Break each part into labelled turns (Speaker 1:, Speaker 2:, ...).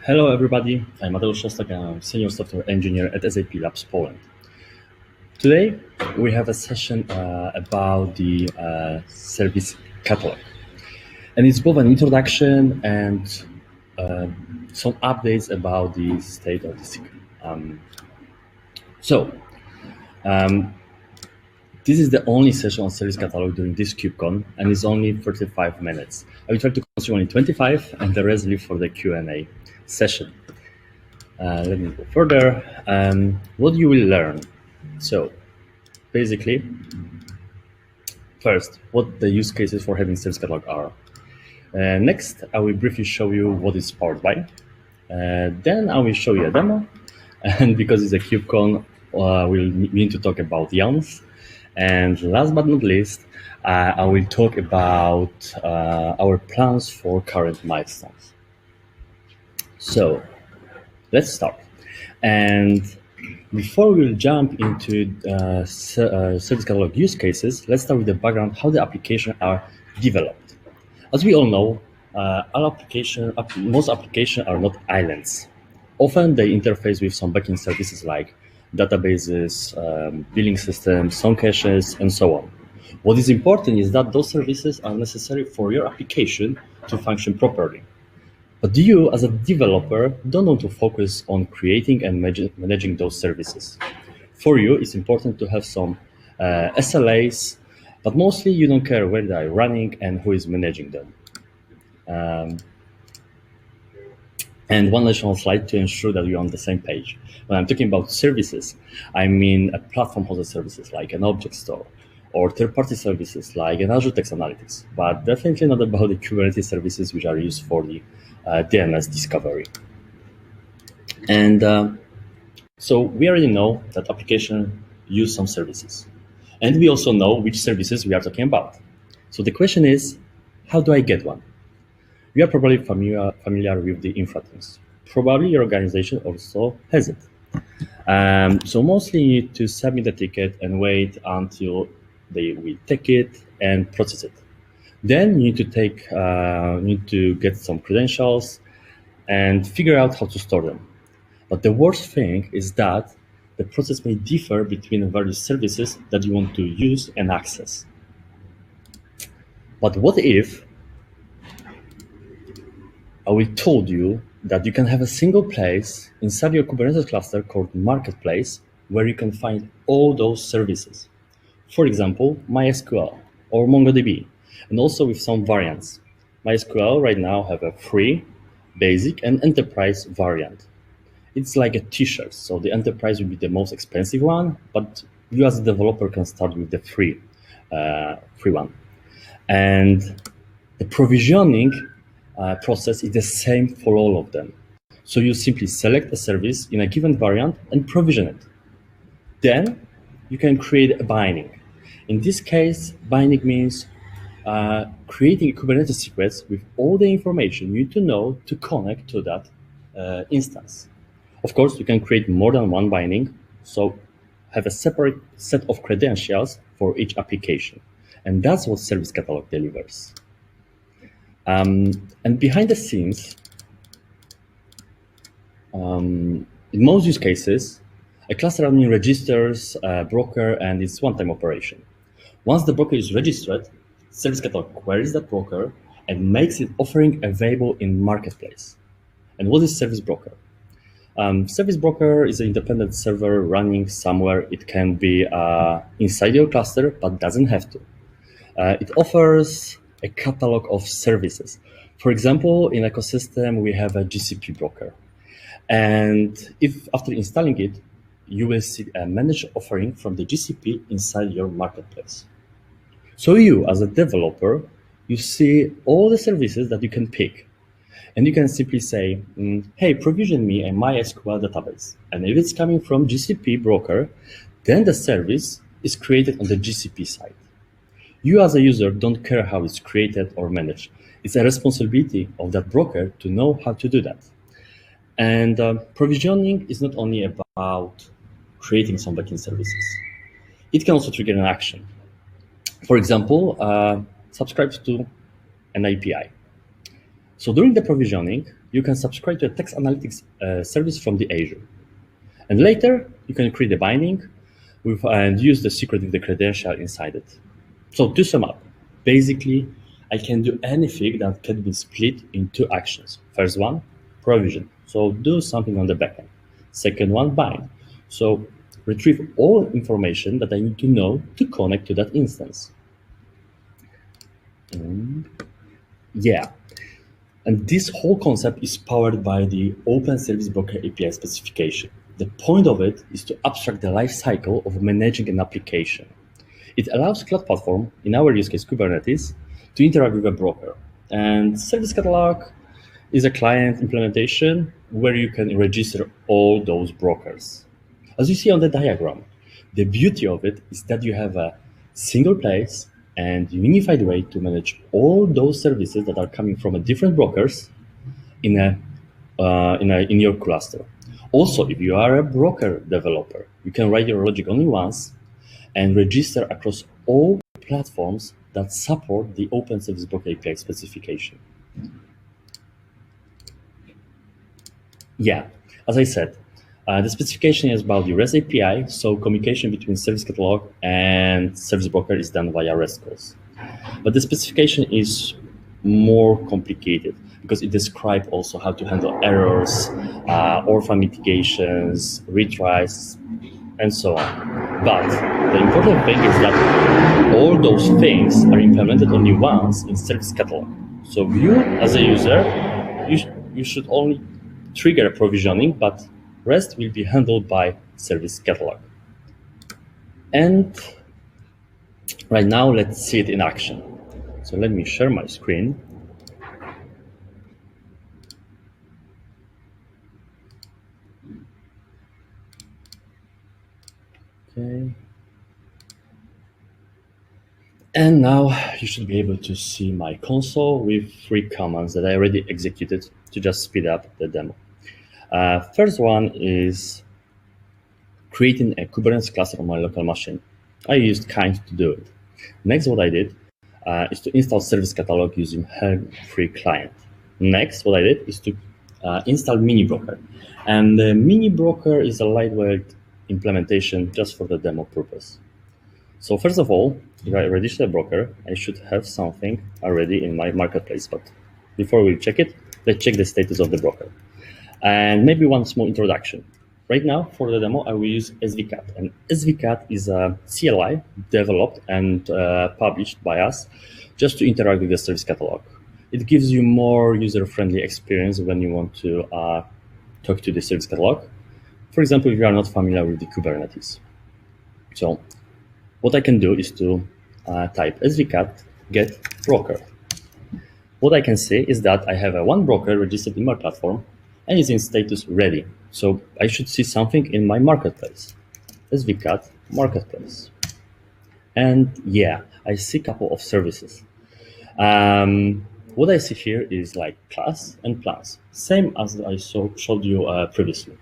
Speaker 1: Hello everybody, I'm Mateusz Szostok and I'm Senior Software Engineer at SAP Labs Poland. Today we have a session about the service catalog. And it's both an introduction and some updates about the state of the SIG. This is the only session on service catalog during this KubeCon, and it's only 35 minutes. I will try to consume only 25, and the rest leave for the Q&A session. Let me go further. What you will learn. So, basically, first, what the use cases for having service catalog are. Next, I will briefly show you what it's powered by. Then I will show you a demo, and because it's a KubeCon, we need to talk about YAMLs. And last but not least, I will talk about our plans for current milestones. So let's start. And before we'll jump into service catalog use cases, let's start with the background, how the applications are developed. As we all know, most applications are not islands. Often they interface with some backend services like databases, billing systems, some caches, and so on. What is important is that those services are necessary for your application to function properly. But you, as a developer, don't want to focus on creating and managing those services. For you, it's important to have some SLAs, but mostly you don't care where they are running and who is managing them. And one additional slide to ensure that you're on the same page. When I'm talking about services, I mean a platform-hosted services like an object store, or third-party services like an Azure Text Analytics, but definitely not about the Kubernetes services which are used for the DNS discovery. And so we already know that applications use some services. And we also know which services we are talking about. So the question is, how do I get one? You are probably familiar with the infra teams. Probably your organization also has it. So mostly you need to submit a ticket and wait until they will take it and process it. Then you need to get some credentials and figure out how to store them. But the worst thing is that the process may differ between various services that you want to use and access. But what if I told you that you can have a single place inside your Kubernetes cluster called Marketplace where you can find all those services. For example, MySQL or MongoDB, and also with some variants. MySQL right now have a free, basic, and enterprise variant. It's like a t-shirt, so the enterprise will be the most expensive one, but you as a developer can start with the free one. And the provisioning process is the same for all of them. So you simply select a service in a given variant and provision it. Then you can create a binding. In this case, binding means creating a Kubernetes secrets with all the information you need to know to connect to that instance. Of course, you can create more than one binding, so have a separate set of credentials for each application. And that's what Service Catalog delivers. And behind the scenes, in most use cases, a cluster admin registers a broker and it's one-time operation. Once the broker is registered, Service Catalog queries that broker and makes it offering available in Marketplace. And what is Service Broker? Service Broker is an independent server running somewhere. It can be inside your cluster, but doesn't have to. It offers a catalog of services. For example, in ecosystem, we have a GCP broker. And if after installing it, you will see a managed offering from the GCP inside your marketplace. So you, as a developer, you see all the services that you can pick. And you can simply say, hey, provision me a MySQL database. And if it's coming from GCP broker, then the service is created on the GCP side. You as a user don't care how it's created or managed. It's a responsibility of that broker to know how to do that. And provisioning is not only about creating some backend services. It can also trigger an action. For example, subscribe to an API. So during the provisioning, you can subscribe to a text analytics service from the Azure. And later, you can create a binding and use the secret with the credential inside it. So to sum up, basically, I can do anything that can be split in two actions. First one, provision. So do something on the backend. Second one, bind. So retrieve all information that I need to know to connect to that instance. And this whole concept is powered by the Open Service Broker API specification. The point of it is to abstract the life cycle of managing an application. It allows cloud platform, in our use case Kubernetes, to interact with a broker. And Service Catalog is a client implementation where you can register all those brokers. As you see on the diagram, the beauty of it is that you have a single place and unified way to manage all those services that are coming from different brokers in your cluster. Also, if you are a broker developer, you can write your logic only once and register across all platforms that support the Open Service Broker API specification. Yeah, as I said, the specification is about the REST API, so communication between Service Catalog and Service Broker is done via REST calls. But the specification is more complicated because it describes also how to handle errors, orphan mitigations, retries, and so on. But the important thing is that all those things are implemented only once in Service Catalog. So you, as a user, you should only trigger provisioning, but rest will be handled by Service Catalog. And right now, let's see it in action. So let me share my screen. Okay. And now you should be able to see my console with 3 commands that I already executed to just speed up the demo. First one is creating a Kubernetes cluster on my local machine. I used Kyma to do it. Next, what I did is to install Service Catalog using Helm-free client. Next, what I did is to install Mini Broker. And the Mini Broker is a lightweight implementation just for the demo purpose. So first of all, if I register a broker, I should have something already in my marketplace. But before we check it, let's check the status of the broker. And maybe one small introduction. Right now, for the demo, I will use SVCat. And SVCat is a CLI developed and published by us just to interact with the Service Catalog. It gives you more user-friendly experience when you want to talk to the Service Catalog. For example, if you are not familiar with the Kubernetes. So what I can do is to type svcat get broker. What I can say is that I have one broker registered in my platform and is in status ready. So I should see something in my marketplace. Svcat marketplace. And yeah, I see a couple of services. What I see here is like class and plans, same as I showed you previously.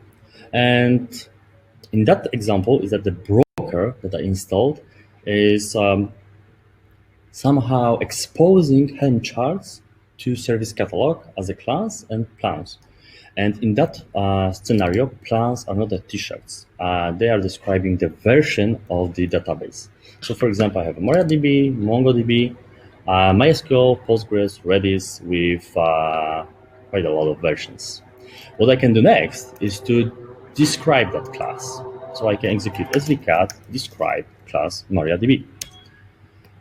Speaker 1: And in that example is that the broker that I installed is somehow exposing Helm charts to Service Catalog as a class and plans. And in that scenario, plans are not the t-shirts. They are describing the version of the database. So for example, I have MariaDB, MongoDB, MySQL, Postgres, Redis with quite a lot of versions. What I can do next is to describe that class. So I can execute svcat describe class MariaDB.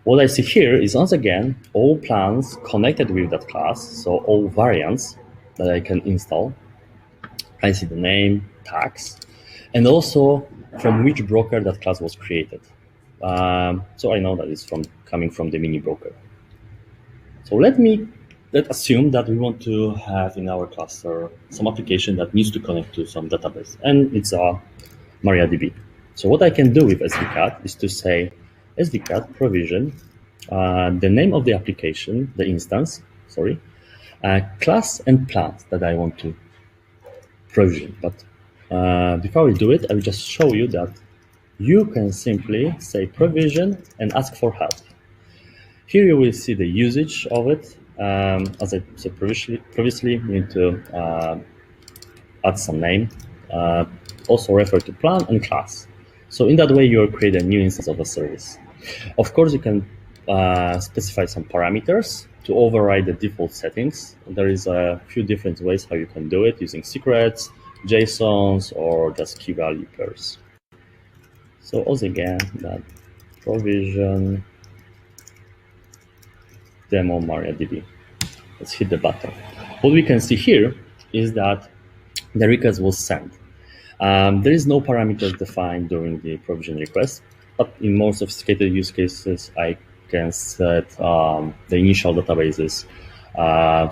Speaker 1: What I see here is once again all plans connected with that class, so all variants that I can install. I see the name, tags, and also from which broker that class was created. So I know that it's coming from the Mini Broker. So let's assume that we want to have in our cluster some application that needs to connect to some database, and it's MariaDB. So what I can do with svcat is to say svcat provision the name of the application, the instance, class and plans that I want to provision. But before we do it, I will just show you that you can simply say provision and ask for help. Here you will see the usage of it, As I said previously, you need to add some name, also refer to plan and class. So in that way, you'll create a new instance of a service. Of course, you can specify some parameters to override the default settings. There is a few different ways how you can do it using secrets, JSONs, or just key value pairs. So also again, that provision demo MariaDB. Let's hit the button. What we can see here is that the request was sent. There is no parameters defined during the provision request, but in more sophisticated use cases, I can set the initial databases,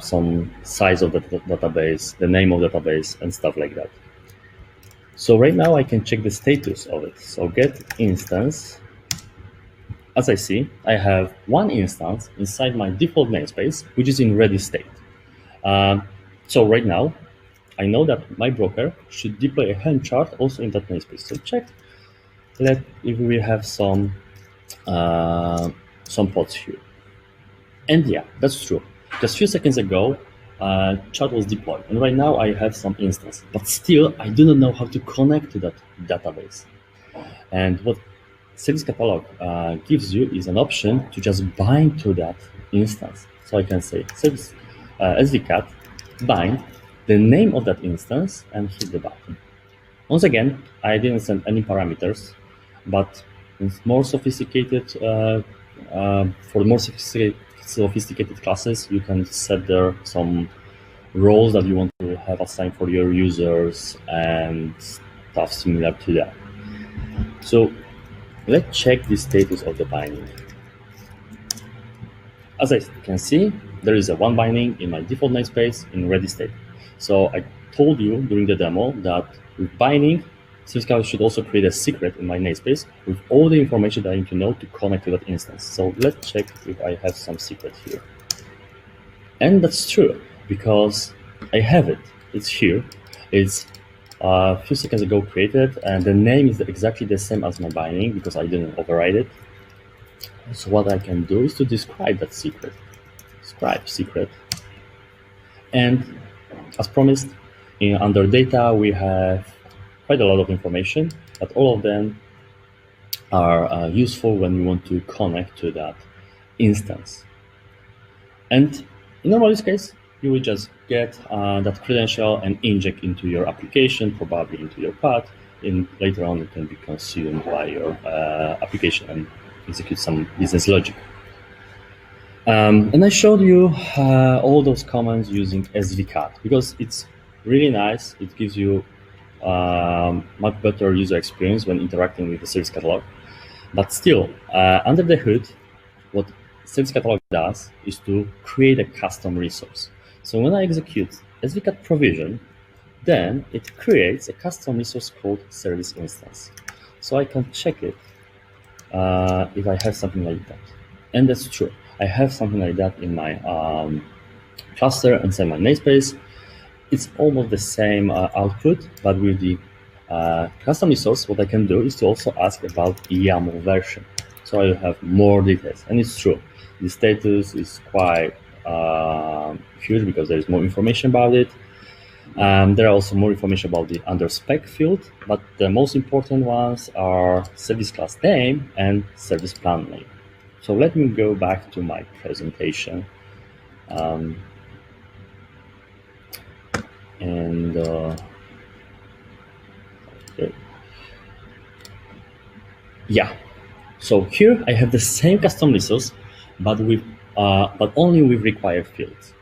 Speaker 1: some size of the database, the name of the database, and stuff like that. So right now I can check the status of it. So get instance. As I see, I have one instance inside my default namespace, which is in ready state. So right now, I know that my broker should deploy a Helm chart also in that namespace. So check that if we have some pods here. And yeah, that's true. Just a few seconds ago, chart was deployed, and right now I have some instance, but still I do not know how to connect to that database. And what Service Catalog gives you is an option to just bind to that instance. So I can say service svcat bind the name of that instance and hit the button. Once again, I didn't send any parameters, but in more sophisticated for more sophisticated classes, you can set there some roles that you want to have assigned for your users and stuff similar to that. So let's check the status of the binding. As I can see, there is a one binding in my default namespace in ready state. So I told you during the demo that with binding, Service Catalog should also create a secret in my namespace with all the information that I need to know to connect to that instance. So let's check if I have some secret here. And that's true, because I have it. It's here. It's a few seconds ago created, and the name is exactly the same as my binding because I didn't override it. So what I can do is to describe that secret. Describe secret. And as promised, under data, we have quite a lot of information, but all of them are useful when you want to connect to that instance. And in normal use case, you will just get that credential and inject into your application, probably into your pod, and later on it can be consumed by your application and execute some business logic. And I showed you all those commands using svcat because it's really nice. It gives you much better user experience when interacting with the Service Catalog. But still, under the hood, what Service Catalog does is to create a custom resource. So when I execute svcat provision, then it creates a custom resource called service instance. So I can check it if I have something like that. And that's true. I have something like that in my cluster inside my namespace. It's almost the same output, but with the custom resource, what I can do is to also ask about YAML version. So I have more details. And it's true. The status is quite huge because there is more information about it. There are also more information about the under spec field, but the most important ones are service class name and service plan name. So let me go back to my presentation. Okay. Yeah. So here I have the same custom resource, but only with required fields.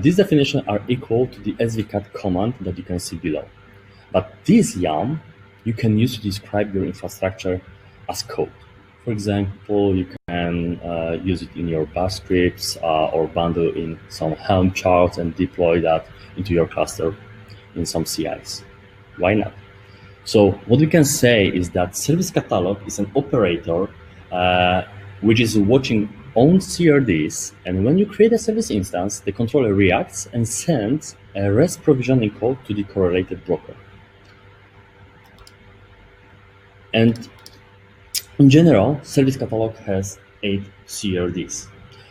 Speaker 1: These definitions are equal to the svcat command that you can see below. But this YAML you can use to describe your infrastructure as code. For example, you can use it in your bash scripts or bundle in some Helm charts and deploy that into your cluster in some CIs. Why not? So what we can say is that Service Catalog is an operator which is watching own CRDs, and when you create a service instance, the controller reacts and sends a REST provisioning code to the correlated broker. And in general, Service Catalog has 8 CRDs.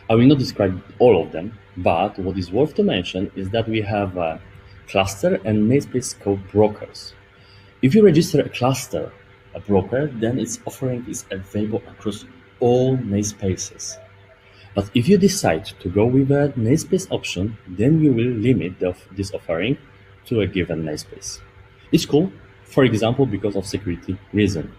Speaker 1: I will not describe all of them, but what is worth to mention is that we have cluster and namespace code brokers. If you register a cluster, a broker, then its offering is available across all namespaces. But if you decide to go with a namespace option, then you will limit this offering to a given namespace. It's cool, for example, because of security reason.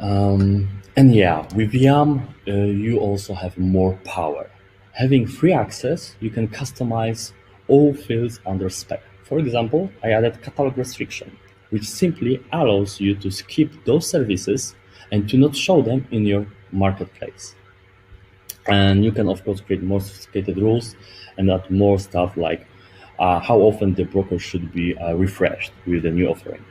Speaker 1: And yeah, with YAM, you also have more power. Having free access, you can customize all fields under Spec. For example, I added catalog restriction, which simply allows you to skip those services and to not show them in your marketplace. And you can, of course, create more sophisticated rules and add more stuff like how often the broker should be refreshed with the new offering.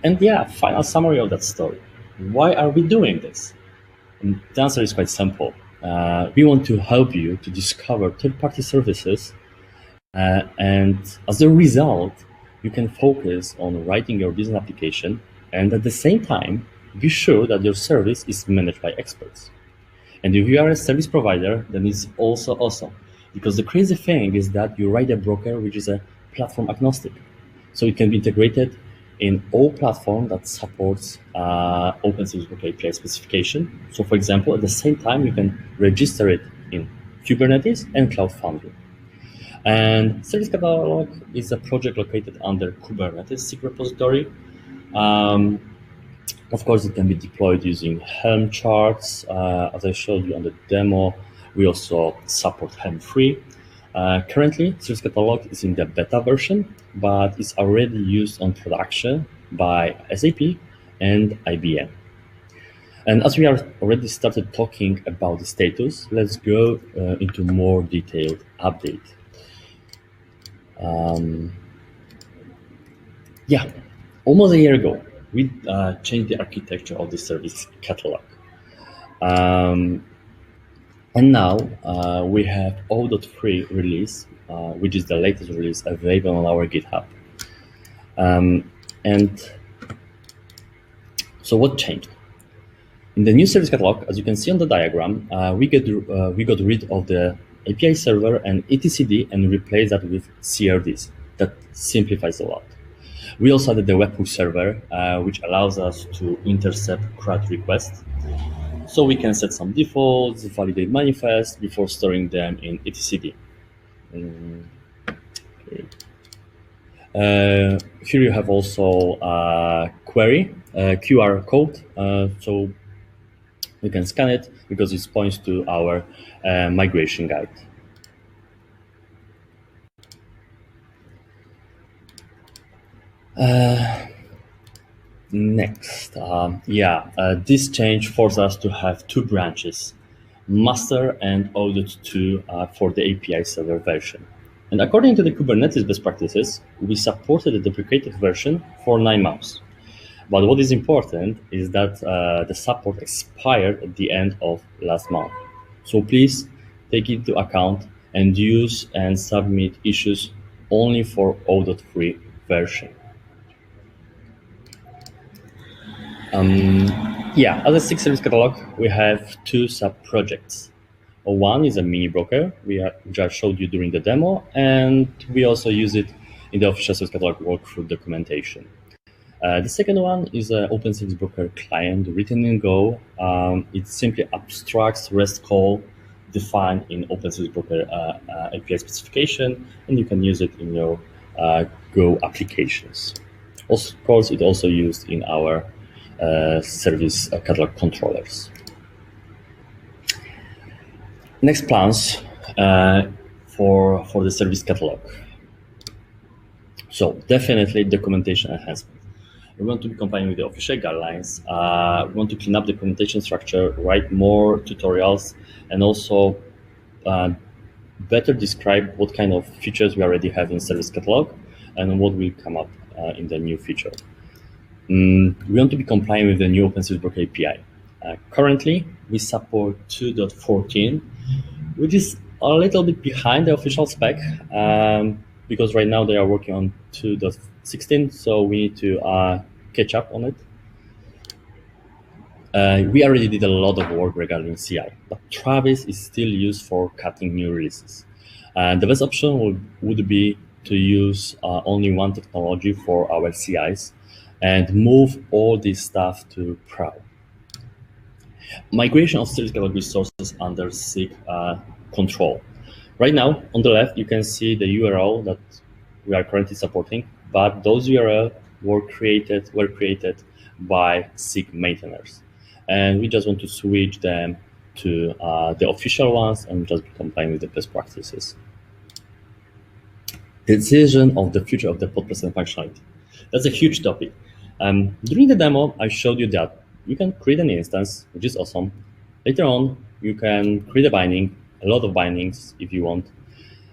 Speaker 1: And yeah, final summary of that story. Why are we doing this? And the answer is quite simple. We want to help you to discover third-party services, and as a result, you can focus on writing your business application, and at the same time, be sure that your service is managed by experts. And if you are a service provider, then it's also awesome, because the crazy thing is that you write a broker which is a platform agnostic, so it can be integrated in all platforms that supports OpenShift Broker API specification. So for example, at the same time, you can register it in Kubernetes and Cloud Foundry. And Service Catalog is a project located under Kubernetes SIG repository. Of course, it can be deployed using Helm charts. As I showed you on the demo, we also support Helm free. Currently, Service Catalog is in the beta version, but it's already used on production by SAP and IBM. And as we are already started talking about the status, let's go into more detailed update. Yeah, almost a year ago, we changed the architecture of the Service Catalog. And now we have 0.3 release, which is the latest release available on our GitHub. And so what changed? In the new Service Catalog, as you can see on the diagram, we got rid of the API server and etcd and replaced that with CRDs. That simplifies a lot. We also added the webhook server, which allows us to intercept CRUD requests. So we can set some defaults, validate manifests before storing them in etcd. Here you have also a query, QR code. So you can scan it because it points to our migration guide. Next, this change forced us to have two branches, master and 0.2 for the API server version. And according to the Kubernetes best practices, we supported the deprecated version for 9 months. But what is important is that the support expired at the end of last month. So please take it into account and use and submit issues only for 0.3 version. As a SIG service catalog, we have two sub-projects. One is a mini broker, which I showed you during the demo, and we also use it in the official service catalog workflow documentation. The second one is an OpenShift Broker client written in Go. It simply abstracts REST call defined in OpenShift Broker API specification, and you can use it in your Go applications. Of course, it's also used in our service catalog controllers. Next plans for the service catalog. So definitely documentation enhancement. We want to be complying with the official guidelines. We want to clean up the documentation structure, write more tutorials, and also better describe what kind of features we already have in service catalog and what will come up in the new feature. We want to be compliant with the new OpenShift Broker API. Currently, we support 2.14, which is a little bit behind the official spec, because right now they are working on 2.16, so we need to catch up on it. We already did a lot of work regarding CI, but Travis is still used for cutting new releases. The best option would be to use only one technology for our CIs and move all this stuff to Prod. Migration of service catalog resources under SIG control. Right now, on the left, you can see the URL that we are currently supporting, but those URL were created by SIG maintainers. And we just want to switch them to the official ones and just comply with the best practices. Decision of the future of the pod present functionality. That's a huge topic. During the demo, I showed you that you can create an instance, which is awesome. Later on, you can create a binding, a lot of bindings if you want.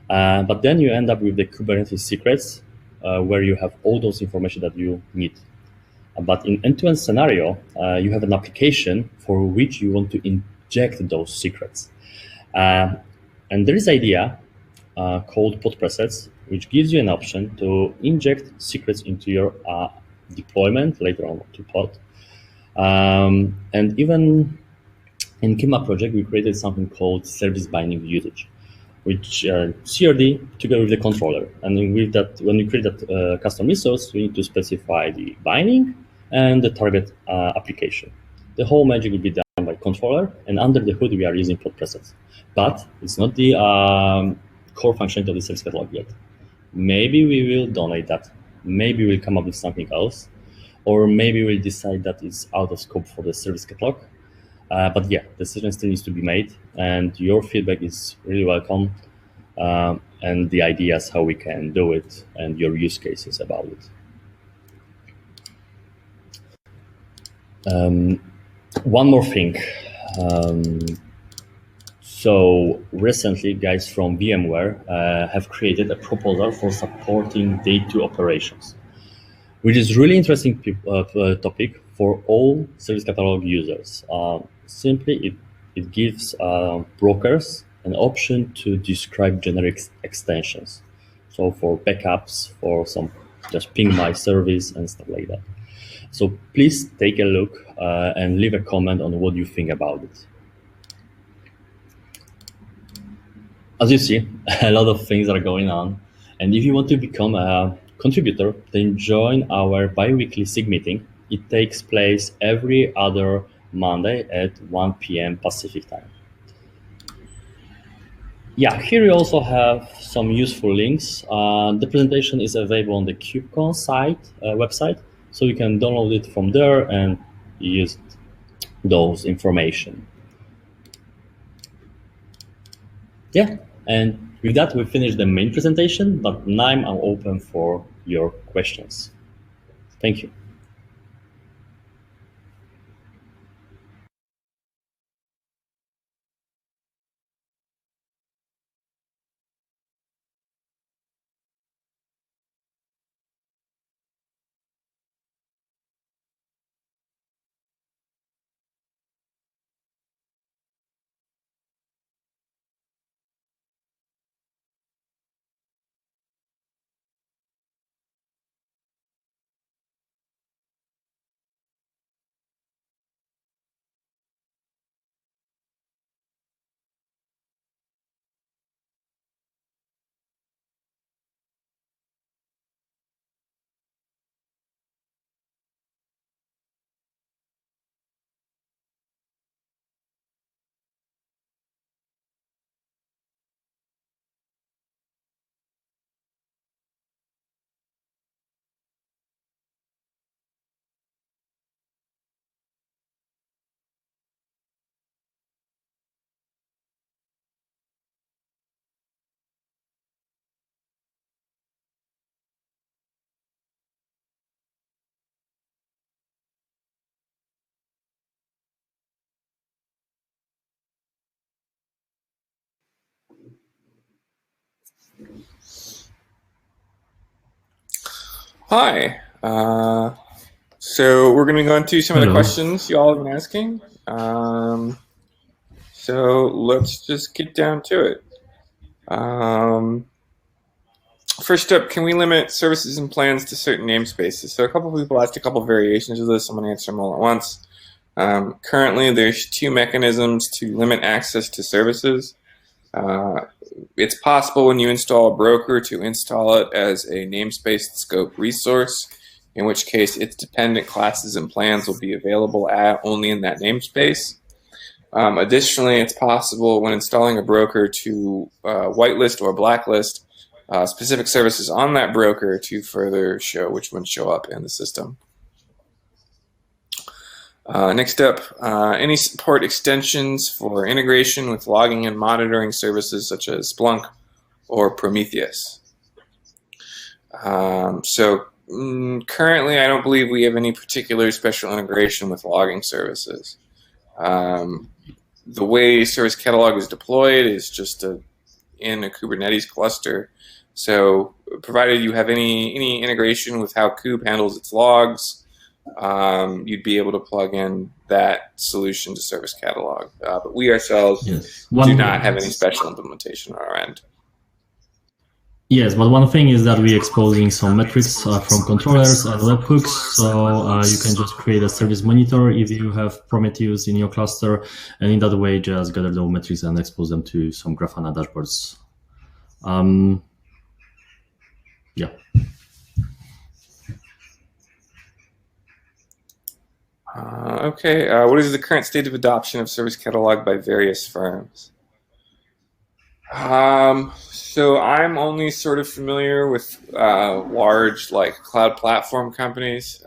Speaker 1: But then you end up with the Kubernetes secrets, where you have all those information that you need. But in end-to-end scenario, you have an application for which you want to inject those secrets. And there is idea called pod presets, which gives you an option to inject secrets into your deployment later on to pod. And even in Kyma project, we created something called service binding usage, which CRD together with the controller. And with that, when we create that custom resource, we need to specify the binding and the target application. The whole magic will be done by controller, and under the hood, we are using pod presets. But it's not the core function of the service catalog yet. Maybe we will donate that. Maybe we'll come up with something else. Or maybe we'll decide that it's out of scope for the service catalog. But yeah, decision still needs to be made, and your feedback is really welcome, and the ideas how we can do it and your use cases about it. One more thing. So recently, guys from VMware have created a proposal for supporting day 2 operations, which is really interesting topic for all service catalog users. Simply, it gives brokers an option to describe generic extensions. So for backups, for some just ping my service and stuff like that. So please take a look and leave a comment on what you think about it. As you see, a lot of things are going on. And if you want to become a contributor, then join our bi-weekly SIG meeting. It takes place every other Monday at 1 p.m. Pacific time. Yeah, here we also have some useful links. The presentation is available on the KubeCon website, so you can download it from there and use those information. Yeah, and with that, we finished the main presentation, but now I'm open for your questions. Thank you.
Speaker 2: Hi. So we're going to go into some of the questions you all have been asking. So let's just get down to it. First up, can we limit services and plans to certain namespaces? So a couple of people asked a couple of variations of this. I'm going to answer them all at once. Currently, there's two mechanisms to limit access to services. It's possible when you install a broker to install it as a namespace scope resource, in which case its dependent classes and plans will be available only in that namespace. Additionally, it's possible when installing a broker to whitelist or blacklist specific services on that broker to further show which ones show up in the system. Next up, any support extensions for integration with logging and monitoring services such as Splunk or Prometheus. Currently, I don't believe we have any particular special integration with logging services. The way Service Catalog is deployed is just in a Kubernetes cluster. So provided you have any integration with how Kube handles its logs, you'd be able to plug in that solution to Service Catalog. But we ourselves do not have any special implementation on our end.
Speaker 3: Yes, but one thing is that we're exposing some metrics from controllers and webhooks, so you can just create a service monitor if you have Prometheus in your cluster, and in that way just gather those metrics and expose them to some Grafana dashboards. Yeah.
Speaker 2: Okay, what is the current state of adoption of Service Catalog by various firms? So I'm only sort of familiar with large cloud platform companies.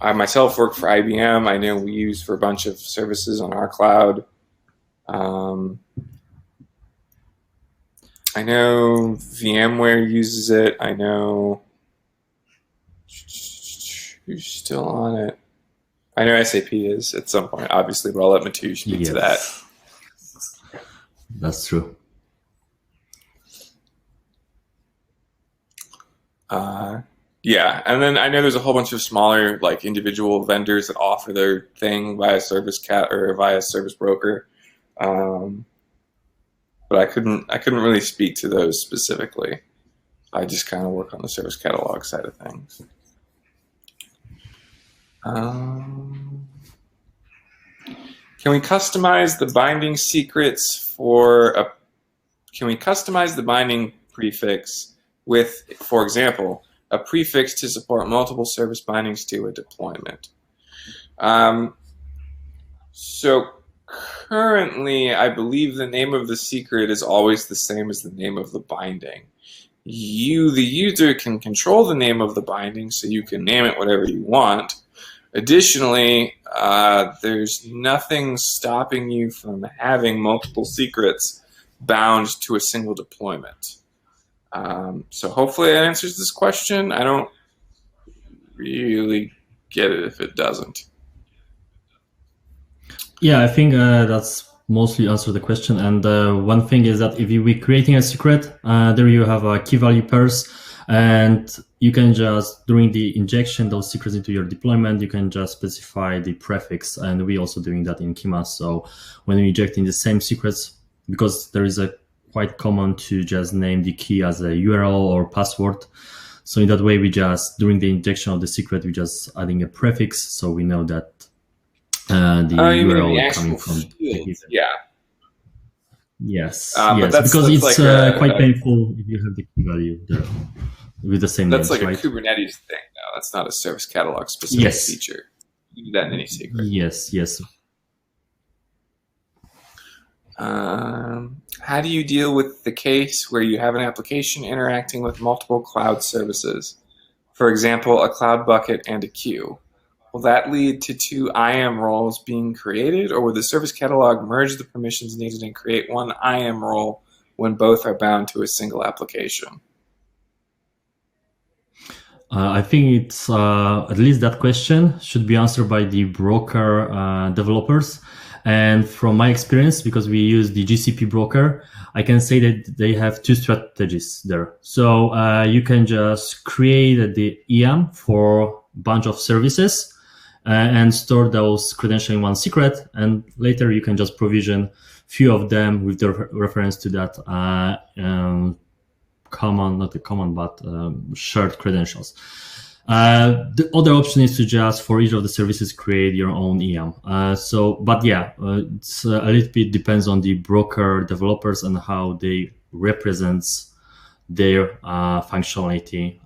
Speaker 2: I myself work for IBM. I know we use for a bunch of services on our cloud. I know VMware uses it. I know who's still on it. I know SAP is at some point, obviously, but I'll let Mateusz speak to that.
Speaker 3: That's true.
Speaker 2: Yeah, and then I know there's a whole bunch of smaller individual vendors that offer their thing via Service Cat or via Service Broker, but I couldn't really speak to those specifically. I just kind of work on the Service Catalog side of things. Can we customize the binding secrets can we customize the binding prefix with, for example, a prefix to support multiple service bindings to a deployment? So currently, I believe the name of the secret is always the same as the name of the binding. You, the user, can control the name of the binding, so you can name it whatever you want. Additionally, there's nothing stopping you from having multiple secrets bound to a single deployment. So hopefully that answers this question. I don't really get it if it doesn't.
Speaker 3: Yeah, I think that's mostly answered the question. And one thing is that if you be creating a secret, there you have a key value pairs, and you can just, during the injection those secrets into your deployment, you can just specify the prefix, and we're also doing that in Kyma. So when we inject in the same secrets, because there is a quite common to just name the key as a URL or password. So in that way, we just, during the injection of the secret, we just adding a prefix, so we know that the URL coming from the
Speaker 2: yeah.
Speaker 3: Yes, yes, because it's quite painful if you have the key value there with the same
Speaker 2: That's
Speaker 3: names,
Speaker 2: like
Speaker 3: right?
Speaker 2: a Kubernetes thing, though. That's not a Service Catalog specific feature. You do that in any secret.
Speaker 3: Yes, yes.
Speaker 2: How do you deal with the case where you have an application interacting with multiple cloud services? For example, a cloud bucket and a queue. Will that lead to two IAM roles being created, or will the Service Catalog merge the permissions needed and create one IAM role when both are bound to a single application?
Speaker 3: I think it's at least that question should be answered by the broker developers. And from my experience, because we use the GCP broker, I can say that they have two strategies there. So you can just create the IAM for a bunch of services and store those credentials in one secret. And later you can just provision few of them with the reference to that shared credentials. The other option is to just, for each of the services, create your own EM. But yeah, it's a little bit depends on the broker developers and how they represents their functionality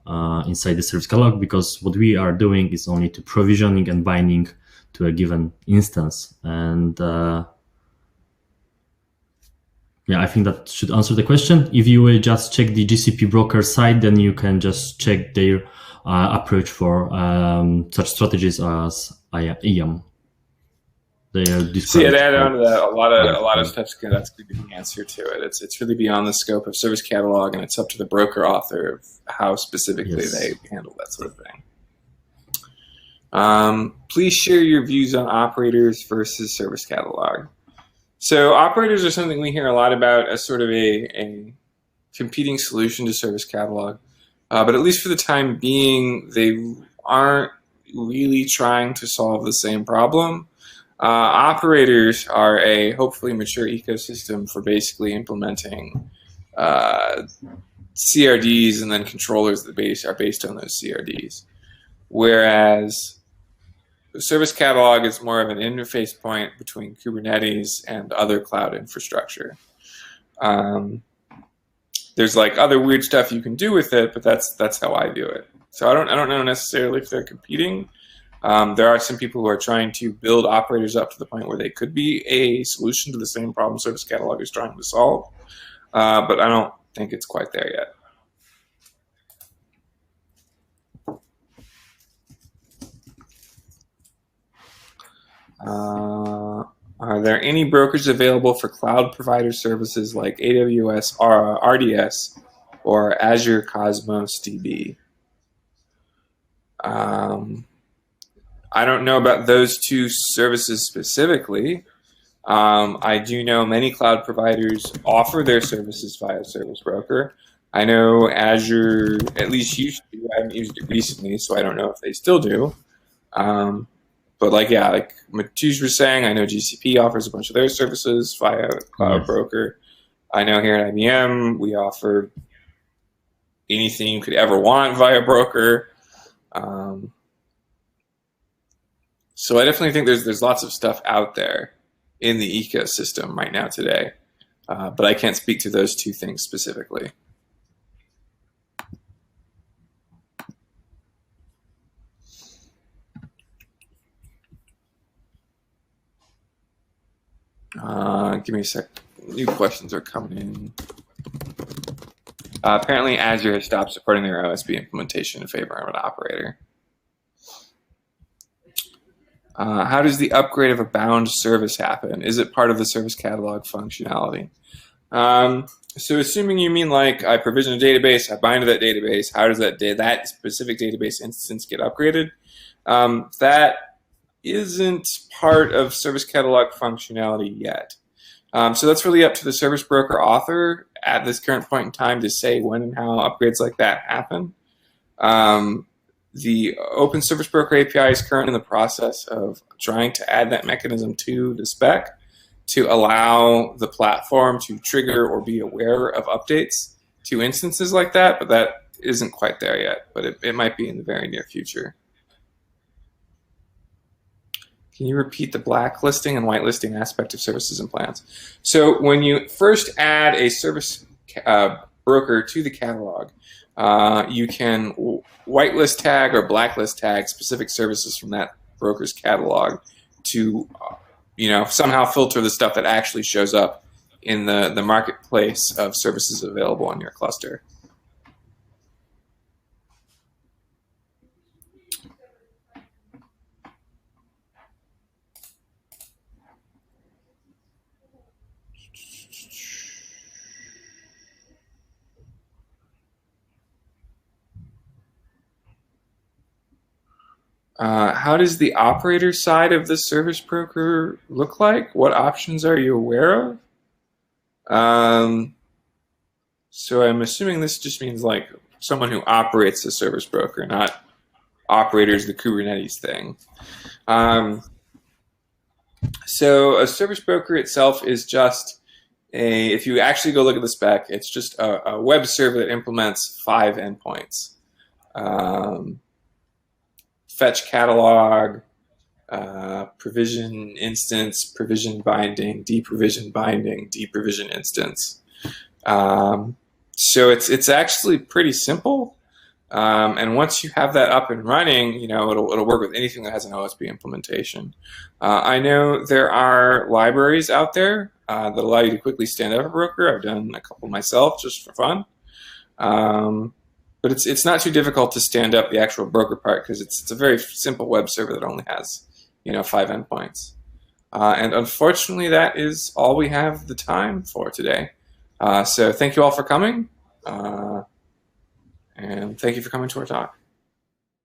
Speaker 3: inside the service catalog, because what we are doing is only to provisioning and binding to a given instance. And yeah, I think that should answer the question. If you will just check the GCP broker site, then you can just check their approach for such strategies as EM. They are described.
Speaker 2: See, to add on to that, a lot of stuff's good. That's going to be the answer to it. It's really beyond the scope of service catalog, and it's up to the broker author of how specifically they handle that sort of thing. Please share your views on operators versus service catalog. So operators are something we hear a lot about as sort of a competing solution to service catalog. But at least for the time being, they aren't really trying to solve the same problem. Operators are a hopefully mature ecosystem for basically implementing CRDs and then controllers that are based on those CRDs. Whereas the service catalog is more of an interface point between Kubernetes and other cloud infrastructure. There's like other weird stuff you can do with it, but that's how I view it. So I don't know necessarily if they're competing. There are some people who are trying to build operators up to the point where they could be a solution to the same problem service catalog is trying to solve, but I don't think it's quite there yet. Are there any brokers available for cloud provider services like AWS RDS or Azure Cosmos DB? I don't know about those two services specifically. I do know many cloud providers offer their services via Service Broker. I know Azure at least used to. I haven't used it recently, so I don't know if they still do. But like Mateusz was saying, I know GCP offers a bunch of their services via Cloud Broker. I know here at IBM, we offer anything you could ever want via broker. So I definitely think there's lots of stuff out there in the ecosystem right now today, but I can't speak to those two things specifically. Give me a sec. New questions are coming in. Apparently Azure has stopped supporting their OSB implementation in favor of an operator. How does the upgrade of a bound service happen? Is it part of the service catalog functionality? So assuming you mean like I provision a database, I bind to that database, how does that specific database instance get upgraded? That isn't part of service catalog functionality yet. So that's really up to the service broker author at this current point in time to say when and how upgrades like that happen. The Open Service Broker API is currently in the process of trying to add that mechanism to the spec to allow the platform to trigger or be aware of updates to instances like that, but that isn't quite there yet, but it might be in the very near future. Can you repeat the blacklisting and whitelisting aspect of services and plans? So when you first add a service broker to the catalog, you can whitelist tag or blacklist tag specific services from that broker's catalog to somehow filter the stuff that actually shows up in the marketplace of services available on your cluster. How does the operator side of the service broker look like? What options are you aware of? So I'm assuming this just means like someone who operates the service broker, not operators the Kubernetes thing. So a service broker itself is just if you actually go look at the spec, it's just a web server that implements 5 endpoints. fetch catalog, provision instance, provision binding, deprovision binding, deprovision instance. So it's actually pretty simple. And once you have that up and running, it'll work with anything that has an OSB implementation. I know there are libraries out there that allow you to quickly stand up a broker. I've done a couple myself just for fun. But it's not too difficult to stand up the actual broker part because it's a very simple web server that only has 5 endpoints. And unfortunately, that is all we have the time for today. So thank you all for coming. And thank you for coming to our talk.